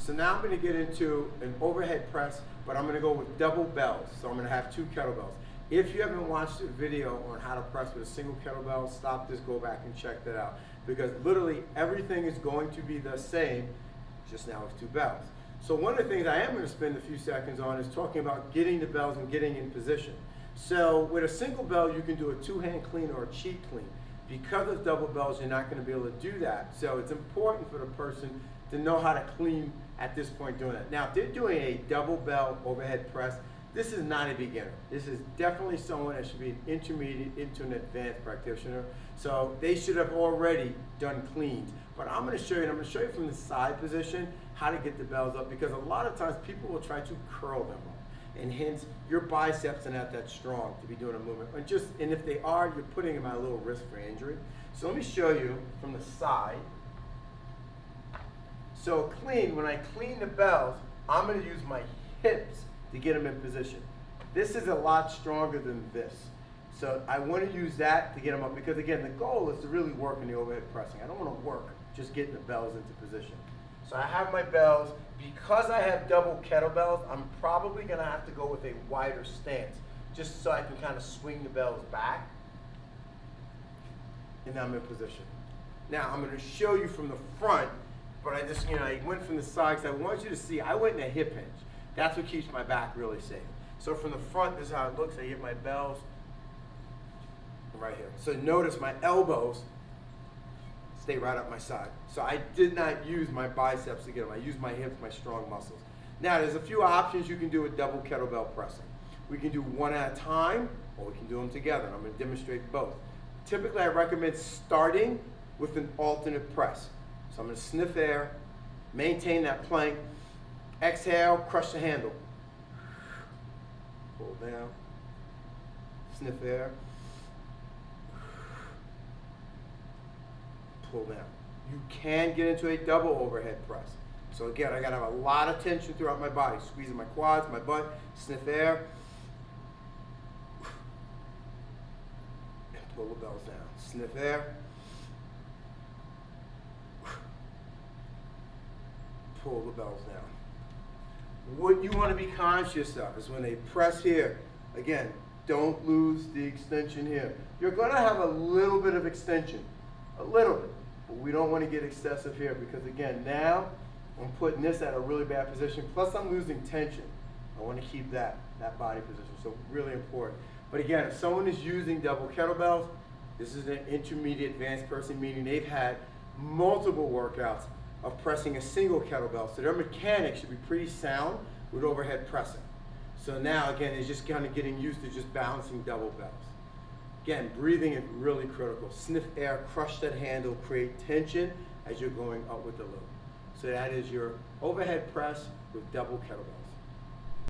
So now I'm going to get into an overhead press, but I'm going to go with double bells. So I'm going to have 2 kettlebells. If you haven't watched a video on how to press with a single kettlebell, stop this, go back and check that out. Because literally everything is going to be the same, just now with 2 bells. So one of the things I am going to spend a few seconds on is talking about getting the bells and getting in position. So with a single bell, you can do a 2-hand clean or a cheat clean. Because of double bells, you're not going to be able to do that. So it's important for the person to know how to clean at this point doing that. Now, if they're doing a double bell overhead press, this is not a beginner. This is definitely someone that should be an intermediate into an advanced practitioner. So they should have already done cleans. But I'm going to show you, and I'm going to show you from the side position how to get the bells up, because a lot of times people will try to curl them up. And hence, your biceps are not that strong to be doing a movement. And if they are, you're putting them at a little risk for injury. So let me show you from the side. So clean, when I clean the bells, I'm going to use my hips to get them in position. This is a lot stronger than this. So I want to use that to get them up, because again, the goal is to really work in the overhead pressing. I don't want to work just getting the bells into position. So I have my bells. Because I have double kettlebells, I'm probably going to have to go with a wider stance, just so I can kind of swing the bells back. And now I'm in position. Now I'm going to show you from the front, but I went from the side because I want you to see I went in a hip hinge. That's what keeps my back really safe. So from the front, this is how it looks. I get my bells right here. So notice my elbows stay right up my side. So I did not use my biceps to get them. I used my hips, my strong muscles. Now there's a few options you can do with double kettlebell pressing. We can do one at a time, or we can do them together. And I'm going to demonstrate both. Typically I recommend starting with an alternate press. So I'm going to sniff air, maintain that plank, exhale, crush the handle. Pull down, sniff air, pull down. You can get into a double overhead press. So again, I gotta have a lot of tension throughout my body, squeezing my quads, my butt, sniff air, and pull the bells down. Sniff air, pull the bells down. What you want to be conscious of is when they press here, again, don't lose the extension here. You're going to have a little bit of extension, a little bit, but we don't want to get excessive here, because again, now I'm putting this at a really bad position, plus I'm losing tension. I want to keep that body position, so really important. But again, if someone is using double kettlebells, this is an intermediate advanced person, meaning they've had multiple workouts of pressing a single kettlebell, so their mechanics should be pretty sound with overhead pressing. So now again, it's just kind of getting used to just balancing double bells. Again, breathing is really critical. Sniff air, crush that handle, create tension as you're going up with the load. So that is your overhead press with double kettlebells.